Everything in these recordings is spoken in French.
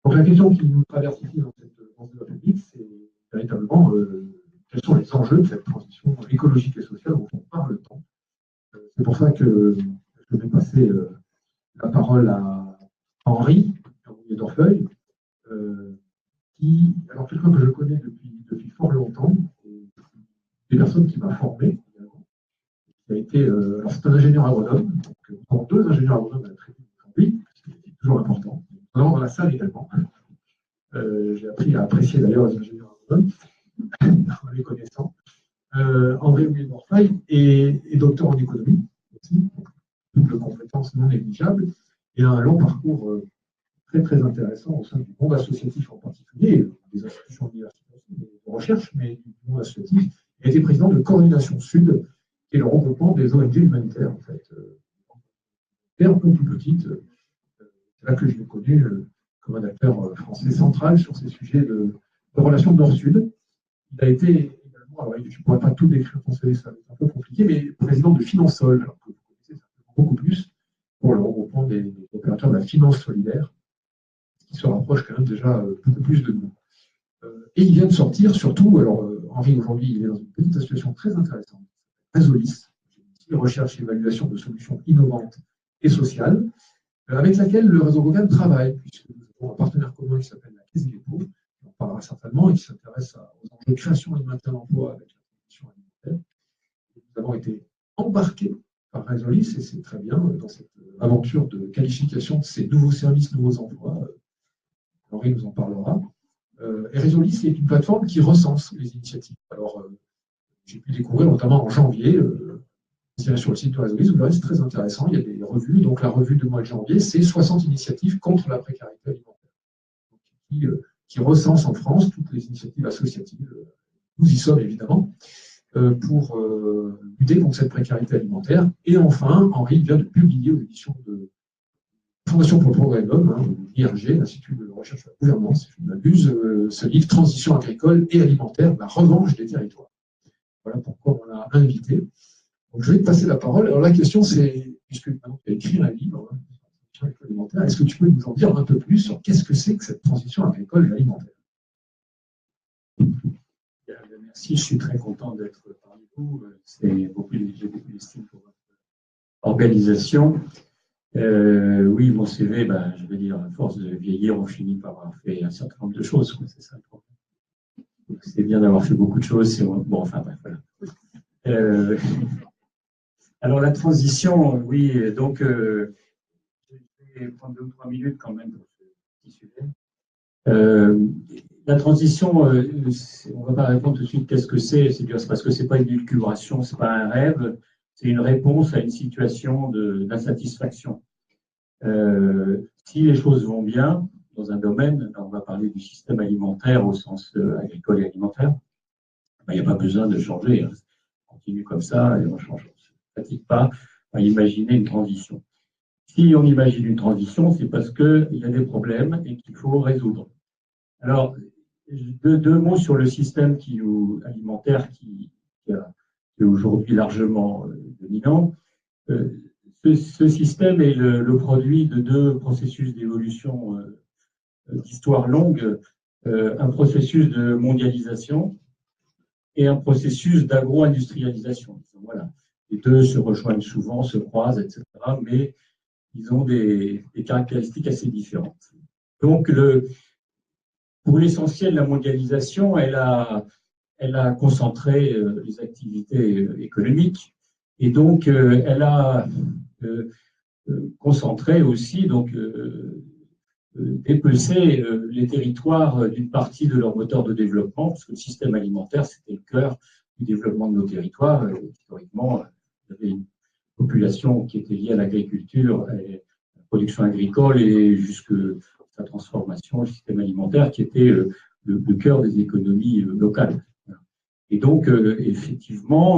Donc la question qui nous traverse ici dans ce débat public, c'est véritablement quels sont les enjeux de cette transition écologique et sociale dont on parle tant. C'est pour ça que je vais passer la parole à Henri d'Orfeuille, alors quelqu'un que je connais depuis fort longtemps, des personnes qui m'a formé également, qui a été, alors c'est un ingénieur agronome, donc nous avons deux ingénieurs agronomes à la tribune aujourd'hui, c'est toujours important, nous avons dans la salle également. J'ai appris à apprécier d'ailleurs les ingénieurs agronomes, en les connaissant. André Houillet-Morfeuille est docteur en économie aussi, double compétence non négligeable, et a un long parcours très très intéressant au sein du monde associatif en particulier, des institutions universitaires de recherche, mais du monde associatif. Il a été président de Coordination Sud, qui est le regroupement des ONG humanitaires, en fait. Un peu plus petite, c'est là que je l'ai connu comme un acteur français central sur ces sujets de relations Nord-Sud. Il a été également, alors je ne pourrais pas tout décrire ton CV, ça va être un peu compliqué, mais président de Finansol, alors que vous connaissez beaucoup plus, pour le regroupement des opérateurs de la finance solidaire, qui se rapproche quand même déjà beaucoup plus de nous. Et il vient de sortir, surtout, alors Henri aujourd'hui il est dans une petite association très intéressante, Résolis, recherche et évaluation de solutions innovantes et sociales, avec laquelle le réseau Gogan travaille, puisque nous avons un partenaire commun qui s'appelle la Caisse des dépôts, qui en parlera certainement, et qui s'intéresse aux enjeux de création et de maintien d'emploi avec la transition alimentaire. Nous avons été embarqués par Résolis, et c'est très bien, dans cette aventure de qualification de ces nouveaux services, nouveaux emplois. Henri nous en parlera. Et Résolis est une plateforme qui recense les initiatives. Alors, j'ai pu découvrir notamment en janvier, sur le site de Résolis, vous verrez, c'est très intéressant, il y a des revues. Donc, la revue du mois de janvier, c'est 60 initiatives contre la précarité alimentaire, qui recense en France toutes les initiatives associatives. Nous y sommes évidemment, pour lutter contre cette précarité alimentaire. Et enfin, Henri vient de publier aux éditions de Fondation pour le progrès de l'homme, l'IRG, l'Institut de recherche sur la gouvernance, si je ne m'abuse, ce livre Transition agricole et alimentaire, la revanche des territoires. Voilà pourquoi on l'a invité. Donc, je vais te passer la parole. Alors, la question, c'est, puisque maintenant tu as écrit un livre, Transition agricole et alimentaire, est-ce que tu peux nous en dire un peu plus sur qu'est-ce que c'est que cette transition agricole et alimentaire? Merci, je suis très content d'être parmi vous. J'ai beaucoup d'estime pour votre organisation. Oui, mon CV, je vais dire, à force de vieillir, on finit par avoir fait un certain nombre de choses. C'est ça le problème. C'est bien d'avoir fait beaucoup de choses. Bon, enfin, bref, voilà. Alors, la transition, oui, donc, je vais prendre 2 ou 3 minutes quand même pour ce petit sujet. La transition, on ne va pas répondre tout de suite qu'est-ce que c'est parce que ce n'est pas une élucubration, ce n'est pas un rêve, c'est une réponse à une situation d'insatisfaction. Si les choses vont bien dans un domaine, on va parler du système alimentaire au sens agricole et alimentaire, il n'y a pas besoin de changer. On continue comme ça et on change. On ne fatigue pas à imaginer une transition. Si on imagine une transition, c'est parce qu'il y a des problèmes et qu'il faut résoudre. Alors, deux mots sur le système alimentaire qui est aujourd'hui largement dominant. Ce système est le produit de 2 processus d'évolution d'histoire longue, un processus de mondialisation et un processus d'agro-industrialisation. Voilà. Les deux se rejoignent souvent, se croisent, etc., mais ils ont des caractéristiques assez différentes. Donc, pour l'essentiel, la mondialisation, elle a concentré les activités économiques et donc elle a concentré aussi, donc dépecé les territoires d'une partie de leur moteur de développement, parce que le système alimentaire, c'était le cœur du développement de nos territoires. Historiquement, il y avait une population qui était liée à l'agriculture, à la production agricole et jusque sa transformation, le système alimentaire, qui était le cœur des économies locales. Et donc, effectivement,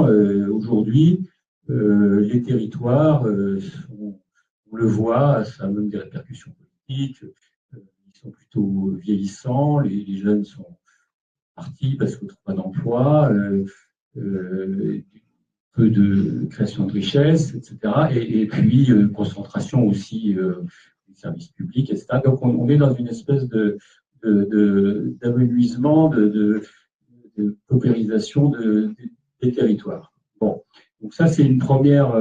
aujourd'hui, les territoires, on le voit, ça a même des répercussions politiques, ils sont plutôt vieillissants, les jeunes sont partis parce qu'on ne trouve pas d'emploi, peu de création de richesses, etc. Et puis, concentration aussi services publics, etc. Donc, on est dans une espèce d'amenuisement, de paupérisation des territoires. Bon, donc ça, c'est une première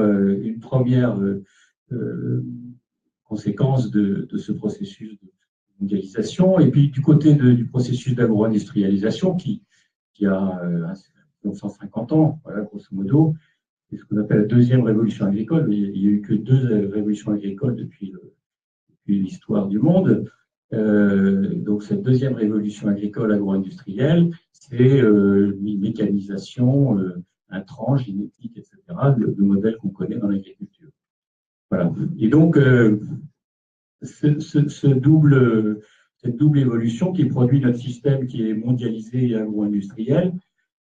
conséquence de ce processus de mondialisation. Et puis, du côté du processus d'agro-industrialisation qui a 150 ans, voilà, grosso modo, c'est ce qu'on appelle la deuxième révolution agricole. Il n'y a eu que 2 révolutions agricoles depuis l'histoire du monde. Donc, cette deuxième révolution agricole agro-industrielle, c'est mécanisation, intrants, génétique, etc., le modèle qu'on connaît dans l'agriculture. Voilà. Et donc, cette double évolution qui produit notre système qui est mondialisé et agro-industriel,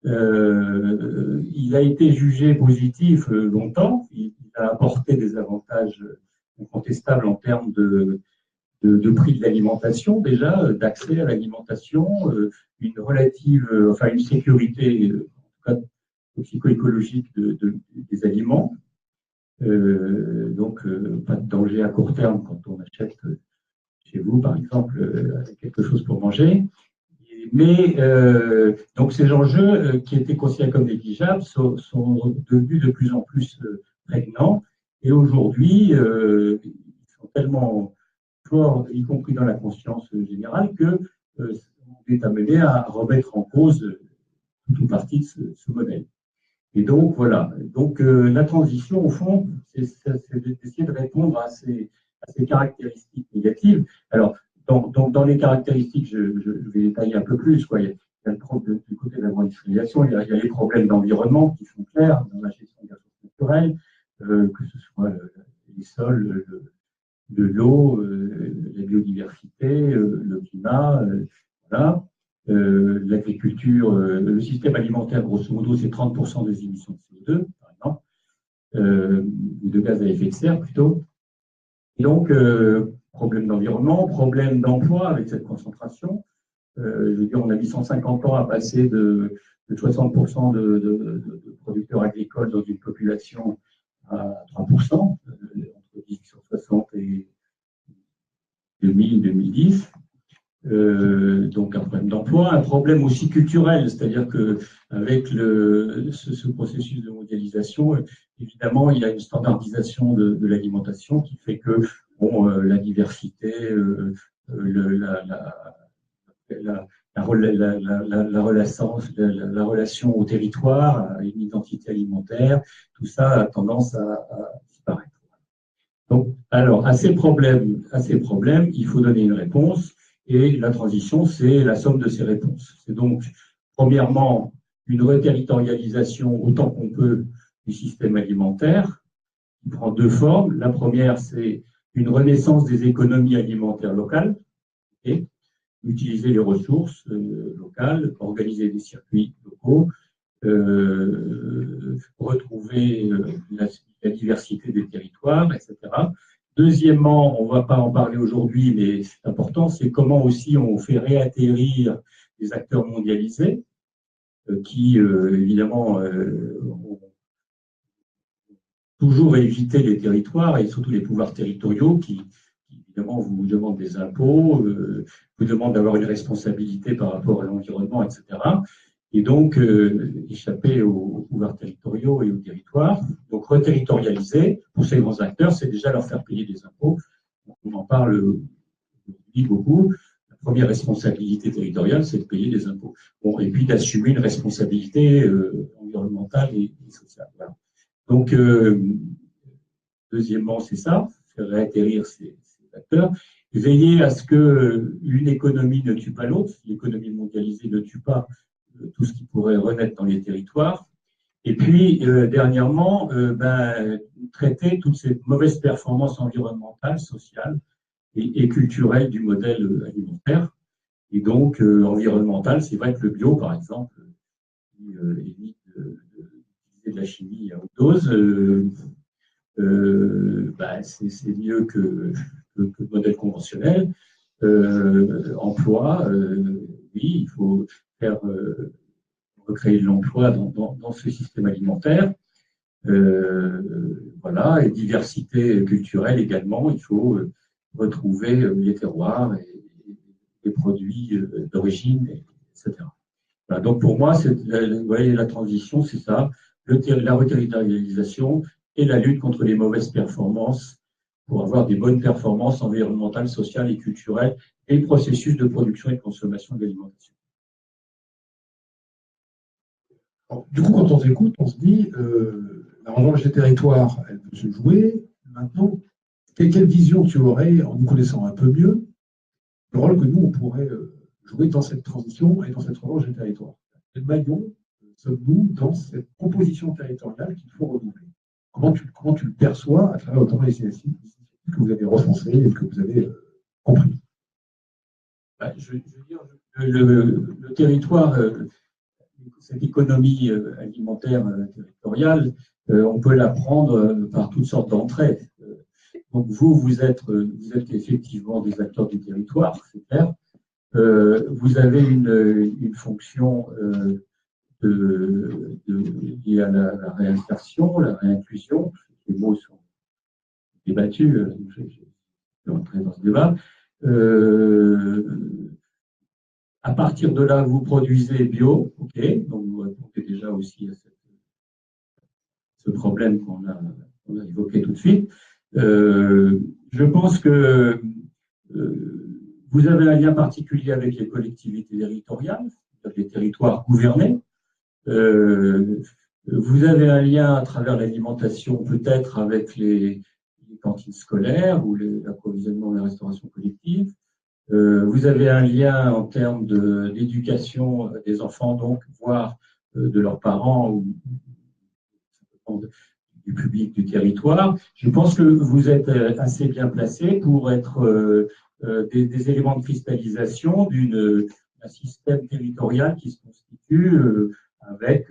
il a été jugé positif longtemps. Il a apporté des avantages incontestables en termes de prix de l'alimentation, déjà, d'accès à l'alimentation, une sécurité, en tout cas toxico-écologique des aliments. Donc, pas de danger à court terme quand on achète chez vous, par exemple, quelque chose pour manger. Mais donc ces enjeux qui étaient considérés comme négligeables sont devenus de plus en plus prégnants. Et aujourd'hui, ils sont tellement forts, y compris dans la conscience générale, que on est amené à remettre en cause toute ou partie de ce modèle. Et donc, voilà. Donc, la transition, au fond, c'est d'essayer de répondre à ces caractéristiques négatives. Alors, dans les caractéristiques, je vais détailler un peu plus. Il y a le problème du côté de l'agro-industrialisation, il y a les problèmes d'environnement qui sont clairs dans la gestion des ressources naturelles, que ce soit les sols, de l'eau, la biodiversité, le climat, voilà. L'agriculture, le système alimentaire, grosso modo, c'est 30% des émissions de CO2, par exemple, ou de gaz à effet de serre plutôt. Et donc, problème d'environnement, problème d'emploi avec cette concentration. Je veux dire, on a mis 150 ans à passer de 60% de producteurs agricoles dans une population à 3%, entre 1860 et 2000-2010. Donc un problème d'emploi, un problème aussi culturel, c'est-à-dire que avec ce processus de mondialisation, évidemment, il y a une standardisation de l'alimentation qui fait que la diversité, la relation au territoire, à une identité alimentaire, tout ça a tendance à disparaître. Donc, alors, à ces problèmes, il faut donner une réponse. Et la transition, c'est la somme de ces réponses. C'est donc, premièrement, une reterritorialisation autant qu'on peut du système alimentaire, qui prend 2 formes. La première, c'est une renaissance des économies alimentaires locales, okay, utiliser les ressources locales, organiser des circuits locaux, retrouver la diversité des territoires, etc. Deuxièmement, on ne va pas en parler aujourd'hui, mais c'est important, c'est comment aussi on fait réatterrir les acteurs mondialisés qui, évidemment, ont toujours évité les territoires et surtout les pouvoirs territoriaux qui évidemment, vous demandent des impôts, vous demandent d'avoir une responsabilité par rapport à l'environnement, etc. Et donc, échapper aux pouvoirs territoriaux et aux territoires. Donc, reterritorialiser, pour ces grands acteurs, c'est déjà leur faire payer des impôts. On en parle aujourd'hui beaucoup. La première responsabilité territoriale, c'est de payer des impôts. Bon, et puis d'assumer une responsabilité environnementale et sociale. Voilà. Donc, deuxièmement, c'est ça, faire réatterrir ces acteurs. Veiller à ce qu'une économie ne tue pas l'autre, l'économie mondialisée ne tue pas tout ce qui pourrait renaître dans les territoires. Et puis, dernièrement, traiter toutes ces mauvaises performances environnementales, sociales et culturelles du modèle alimentaire. Et donc, environnemental, c'est vrai que le bio, par exemple, qui évite d'utiliser de la chimie à haute dose, c'est mieux que le modèle conventionnel. Emploi, oui, il faut faire recréer de l'emploi dans ce système alimentaire. Voilà, et diversité culturelle également, il faut retrouver les terroirs et les produits d'origine, etc. Voilà, donc pour moi, vous voyez, la transition, c'est ça, la reterritorialisation et la lutte contre les mauvaises performances pour avoir des bonnes performances environnementales, sociales et culturelles et processus de production et de consommation de l'alimentation. Du coup, quand on s'écoute, on se dit la revanche des territoires, elle peut se jouer. Maintenant, quelle vision tu aurais, en nous connaissant un peu mieux, le rôle que nous, on pourrait jouer dans cette transition et dans cette revanche des territoires? Quel maillon sommes-nous dans cette proposition territoriale qu'il faut renouveler? Comment tu le perçois à travers notamment les initiatives que vous avez recensées et que vous avez compris? Je veux dire, le territoire, cette économie alimentaire territoriale, on peut la prendre par toutes sortes d'entrées. Donc vous êtes effectivement des acteurs du territoire, c'est clair. Vous avez une fonction liée à la réinsertion, la réinclusion. Les mots sont débattus, je vais entrer dans ce débat. À partir de là, vous produisez bio, ok, donc vous répondez déjà aussi à ce problème qu'on a évoqué tout de suite. Je pense que vous avez un lien particulier avec les collectivités territoriales, les territoires gouvernés. Vous avez un lien à travers l'alimentation, peut-être avec les cantines scolaires ou l'approvisionnement et la restauration collective. Vous avez un lien en termes d'éducation des enfants, donc, voire de leurs parents ou du public du territoire. Je pense que vous êtes assez bien placé pour être des éléments de cristallisation d'un système territorial qui se constitue avec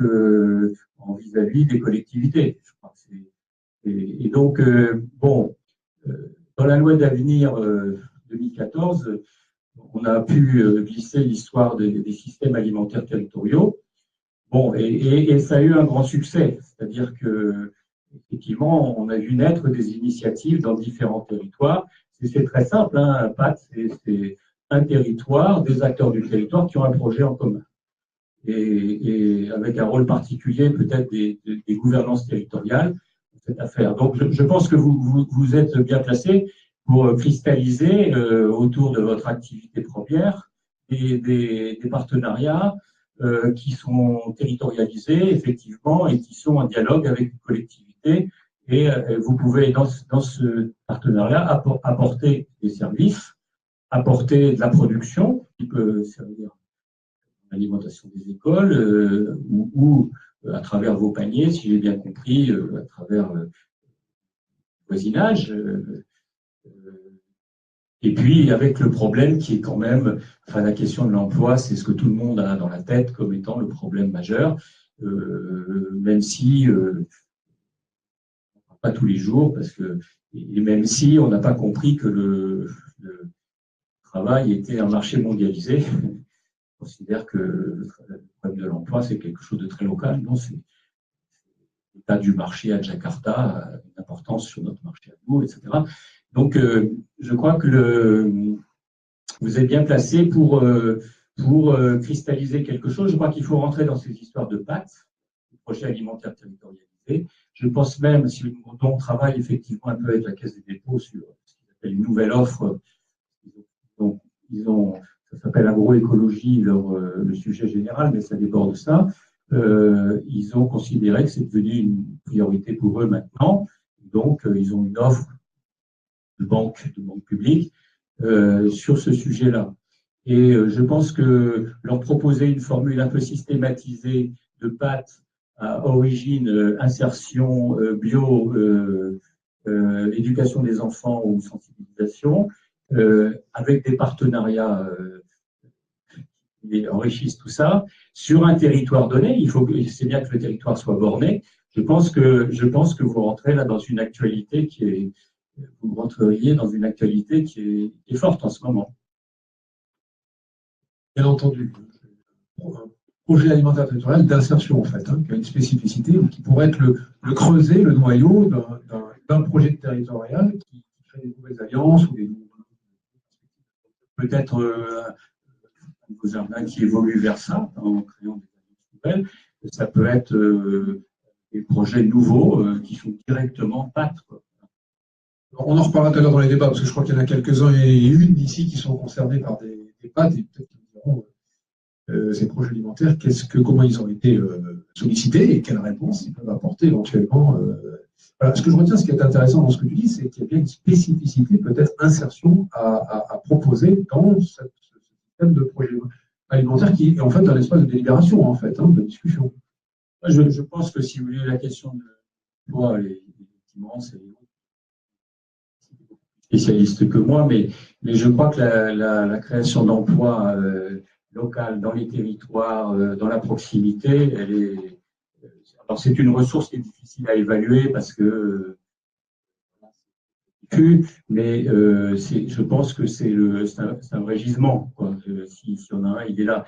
en vis-à-vis des collectivités. Je crois que et donc, bon, dans la loi d'avenir 2014, on a pu glisser l'histoire des systèmes alimentaires territoriaux. Bon, et ça a eu un grand succès, c'est-à-dire que effectivement, on a vu naître des initiatives dans différents territoires. C'est très simple, hein, un PAT, c'est un territoire, des acteurs du territoire qui ont un projet en commun. Et avec un rôle particulier peut-être des gouvernances territoriales dans cette affaire. Donc je pense que vous êtes bien placé pour cristalliser autour de votre activité première des partenariats qui sont territorialisés, effectivement, et qui sont en dialogue avec les collectivités. Et vous pouvez, dans ce partenariat, apporter des services, apporter de la production, qui peut servir à l'alimentation des écoles, ou à travers vos paniers, si j'ai bien compris, à travers le voisinage. Et puis, avec le problème qui est quand même, enfin, la question de l'emploi, c'est ce que tout le monde a dans la tête comme étant le problème majeur, même si, pas tous les jours, parce que, et même si on n'a pas compris que le travail était un marché mondialisé, on considère que le problème de l'emploi, c'est quelque chose de très local. Non, c'est l'état du marché à Jakarta a une importance sur notre marché à nous, etc. Donc, je crois que vous êtes bien placé pour cristalliser quelque chose. Je crois qu'il faut rentrer dans ces histoires de PAT, de projets alimentaires territorialisés. Je pense même, si on travaille effectivement un peu avec la Caisse des dépôts sur ce qu'ils appellent une nouvelle offre, donc ça s'appelle agroécologie, le sujet général, mais ça déborde ça. Ils ont considéré que c'est devenu une priorité pour eux maintenant. Donc, ils ont une offre de banque publique sur ce sujet-là. Et je pense que leur proposer une formule un peu systématisée de PAT à origine, insertion, bio, éducation des enfants ou sensibilisation, avec des partenariats qui enrichissent tout ça, sur un territoire donné, c'est bien que le territoire soit borné. Je pense que vous rentrez là dans une actualité vous rentreriez dans une actualité qui est forte en ce moment. Bien entendu. Un projet alimentaire territorial d'insertion, en fait, qui a une spécificité, qui pourrait être le creuset, le noyau d'un projet territorial qui crée des nouvelles alliances ou des peut-être un nouveau jardin qui évolue vers ça, en créant des annonces nouvelles. Ça peut être des projets nouveaux qui sont directement pâtes. On en reparlera tout à l'heure dans les débats, parce que je crois qu'il y en a quelques-uns et une d'ici qui sont concernés par des pâtes, et peut-être qu'ils diront ces projets alimentaires, comment ils ont été sollicités et quelles réponses ils peuvent apporter éventuellement. Voilà. Ce que je retiens, ce qui est intéressant dans ce que tu dis, c'est qu'il y a bien une spécificité, peut-être insertion à proposer dans ce système de projet alimentaire qui est en fait un espace de délibération, en fait, de discussion. Je pense que si vous voulez la question de l'emploi, effectivement, c'est spécialiste que moi, mais je crois que la création d'emplois locales dans les territoires, dans la proximité, alors c'est une ressource qui est difficile à évaluer parce que mais je pense que c'est un vrai gisement, quoi. Si on a un, il est là.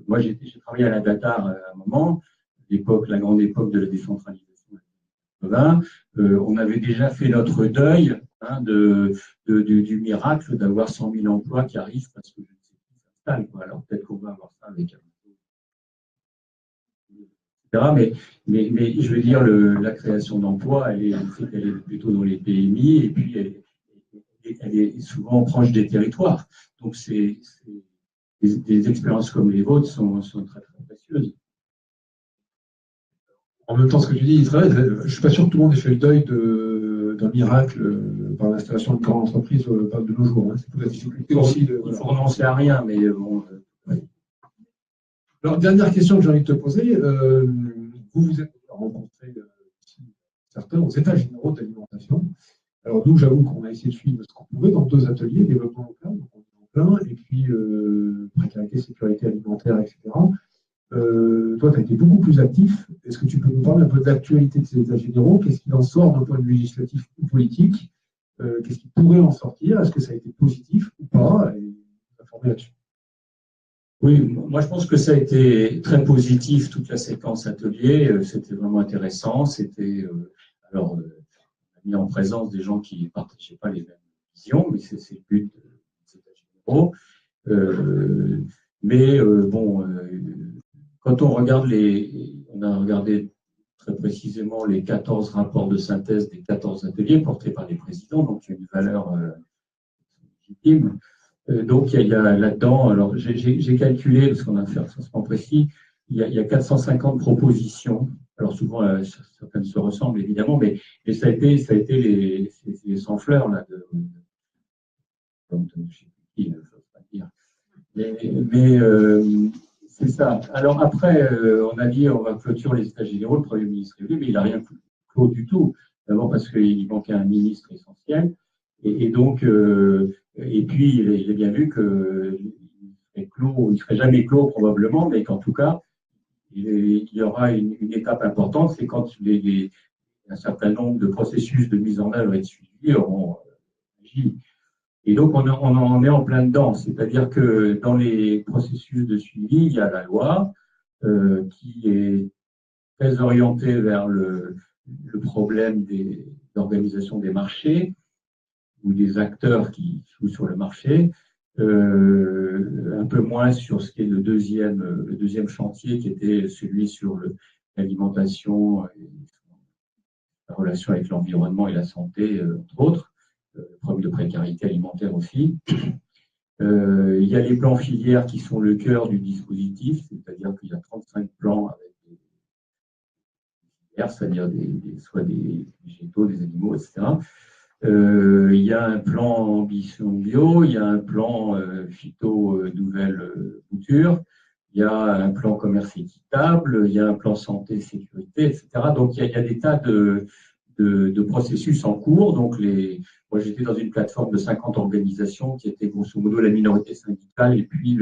Moi, j'ai travaillé à la Datar à un moment, la grande époque de la décentralisation. On avait déjà fait notre deuil du miracle d'avoir 100 000 emplois qui arrivent parce que je ne sais plus s'installe. Alors peut-être qu'on va avoir ça avec etc. Mais je veux dire, la création d'emplois, elle est plutôt dans les PMI et puis elle est souvent proche des territoires. Donc des expériences comme les vôtres sont très, très précieuses. En même temps, ce que tu dis, Israël, je ne suis pas sûr que tout le monde ait fait le deuil d'un miracle par l'installation de grandes entreprises de nos jours. C'est toute la difficulté aussi. Il faut renoncer à rien, mais bon. Alors, dernière question que j'ai envie de te poser. Vous êtes rencontrés certains aux états généraux d'alimentation. Alors, nous, j'avoue qu'on a essayé de suivre ce qu'on pouvait dans 2 ateliers, développement local, donc on est en plein, et puis précarité, sécurité alimentaire, etc. Toi, tu as été beaucoup plus actif. Est-ce que tu peux nous parler un peu de l'actualité de ces états généraux? Qu'est-ce qu'il en sort d'un point de vue législatif ou politique? Qu'est-ce qui pourrait en sortir? Est-ce que ça a été positif ou pas? Et informer là-dessus. Oui, moi je pense que ça a été très positif, toute la séquence atelier. C'était vraiment intéressant. C'était alors mis en présence des gens qui ne partageaient pas les mêmes visions, mais c'est le but des états généraux. Quand on regarde on a regardé très précisément les 14 rapports de synthèse des 14 ateliers portés par les présidents, donc il y a une valeur légitime. Donc il y a là-dedans, alors j'ai calculé, parce qu'on a fait un recensement précis, il y a 450 propositions. Alors souvent, certaines se ressemblent évidemment, mais ça a été les sans fleurs là, je ne sais plus qui, je ne sais pas dire. Mais c'est ça. Alors après, on a dit on va clôturer les états généraux, le Premier ministre est venu, mais il n'a rien clos du tout. D'abord parce qu'il manquait un ministre essentiel. Et donc, et puis il a bien vu qu'il ne serait jamais clos probablement, mais qu'en tout cas, il y aura une étape importante, c'est quand un certain nombre de processus de mise en œuvre et de suivi auront agi. Et donc, on en est en plein dedans. C'est-à-dire que dans les processus de suivi, il y a la loi qui est très orientée vers le problème d'organisation des marchés ou des acteurs qui jouent sur le marché, un peu moins sur ce qui est le deuxième chantier qui était celui sur l'alimentation, la relation avec l'environnement et la santé, entre autres. Problème de précarité alimentaire aussi. Il y a les plans filières qui sont le cœur du dispositif, c'est-à-dire qu'il y a 35 plans avec des filières, c'est-à-dire soit des végétaux, des animaux, etc. Il y a un plan ambition bio, il y a un plan phyto nouvelle bouture, il y a un plan commerce équitable, il y a un plan santé, sécurité, etc. Donc il y a des tas de processus en cours. Donc moi, j'étais dans une plateforme de 50 organisations qui étaient grosso modo la minorité syndicale et puis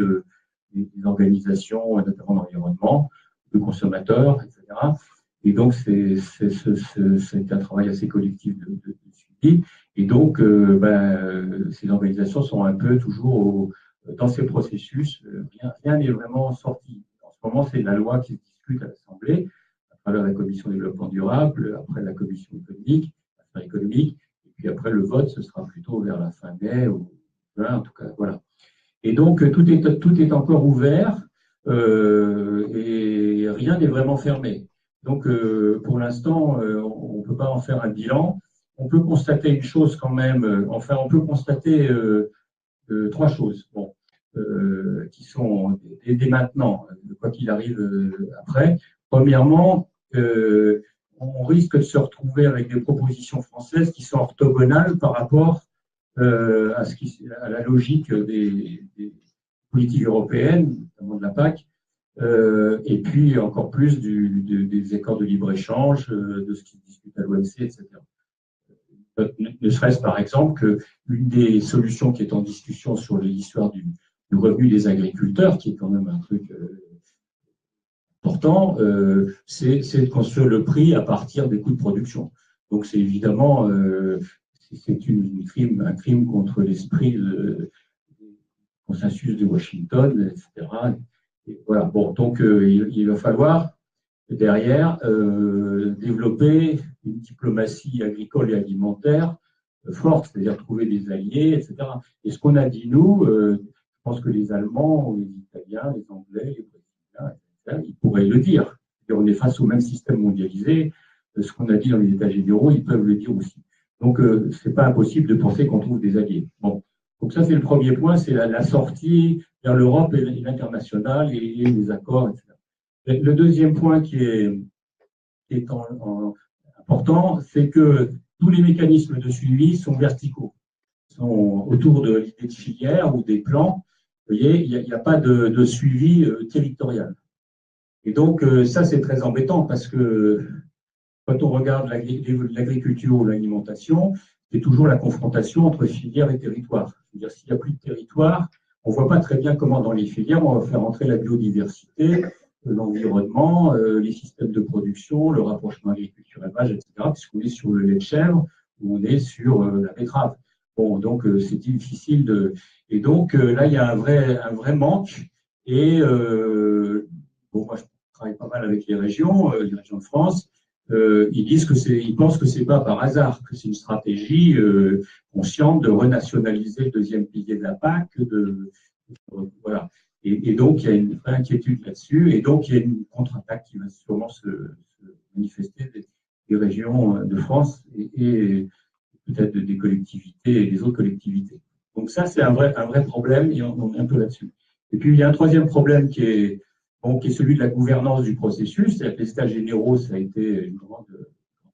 les organisations, notamment d'environnement, de consommateurs, etc. Et donc, c'est un travail assez collectif de suivi. Et donc, ces organisations sont un peu toujours dans ces processus. Rien n'est vraiment sorti. En ce moment, c'est la loi qui se discute à l'Assemblée, à travers la commission développement durable, après la commission économique, affaires économiques. Et puis après, le vote, ce sera plutôt vers la fin mai ou juin, en tout cas, voilà. Et donc, tout est encore ouvert et rien n'est vraiment fermé. Donc, pour l'instant, on ne peut pas en faire un bilan. On peut constater une chose quand même, enfin, on peut constater trois choses, bon, qui sont dès maintenant, quoi qu'il arrive après. Premièrement, on risque de se retrouver avec des propositions françaises qui sont orthogonales par rapport à la logique des politiques européennes, notamment de la PAC, et puis encore plus des accords de libre-échange, de ce qui se discute à l'OMC, etc. Ne serait-ce par exemple que l'une des solutions qui est en discussion sur l'histoire du revenu des agriculteurs, qui est quand même un truc important, c'est de construire le prix à partir des coûts de production. Donc c'est évidemment c'est un crime contre l'esprit du consensus de Washington, etc. Et voilà. Bon, donc il va falloir derrière développer une diplomatie agricole et alimentaire forte, c'est-à-dire trouver des alliés, etc. Et ce qu'on a dit, nous, je pense que les Allemands, les Italiens, les Anglais, les Brésiliens, etc., ils pourraient le dire. On est face au même système mondialisé. Ce qu'on a dit dans les États généraux, ils peuvent le dire aussi. Donc, ce n'est pas impossible de penser qu'on trouve des alliés. Bon. Donc, ça, c'est le premier point, c'est la sortie vers l'Europe et l'international et les accords, etc. Le deuxième point qui est important, c'est que tous les mécanismes de suivi sont verticaux, sont autour de l'idée de filière ou des plans. Vous voyez, il n'y a pas de suivi territorial. Et donc, ça, c'est très embêtant parce que quand on regarde l'agriculture ou l'alimentation, c'est toujours la confrontation entre filière et territoire. C'est-à-dire, s'il n'y a plus de territoire, on ne voit pas très bien comment dans les filières, on va faire entrer la biodiversité, l'environnement, les systèmes de production, le rapprochement agriculture-élevage, etc., puisqu'on est sur le lait de chèvre ou on est sur la betterave. Bon, donc c'est difficile de… Et donc là, il y a un vrai manque. Et bon, moi, je travaille pas mal avec les régions de France. Ils pensent que c'est pas par hasard, que c'est une stratégie consciente de renationaliser le deuxième pilier de la PAC, voilà. Et donc, il y a une vraie inquiétude là-dessus. Et donc, il y a une contre-attaque qui va sûrement se manifester des régions de France et peut-être des collectivités et des autres collectivités. Donc ça, c'est un vrai problème et on est un peu là-dessus. Et puis, il y a un troisième problème qui est celui de la gouvernance du processus. C'est-à-dire que les États généraux, ça a été une grande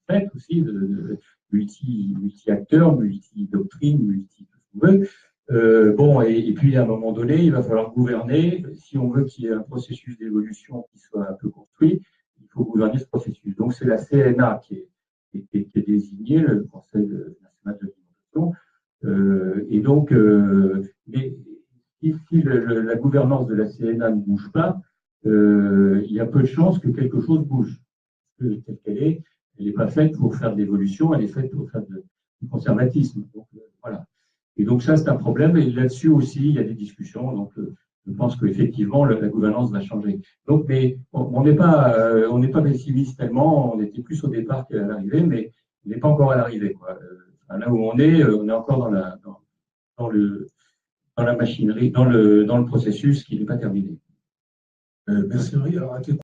fête aussi, de multi-acteurs, multi-doctrines, multi-tout ce qu'on veut. Et puis à un moment donné, il va falloir gouverner. Si on veut qu'il y ait un processus d'évolution qui soit un peu construit, il faut gouverner ce processus. Donc c'est la CNA qui est désignée, le Conseil national de l'alimentation. Et donc, si la gouvernance de la CNA ne bouge pas, il y a peu de chances que quelque chose bouge. Parce que telle qu'elle est, elle n'est pas faite pour faire de l'évolution, elle est faite pour faire du conservatisme. Donc voilà. Et donc ça, c'est un problème. Et là-dessus aussi, il y a des discussions. Donc, je pense qu'effectivement, la gouvernance va changer. Donc, mais on n'est pas pessimiste tellement. On était plus au départ qu'à l'arrivée, mais on n'est pas encore à l'arrivée. Là où on est encore dans la machinerie, dans le processus qui n'est pas terminé. Merci Henri. Alors,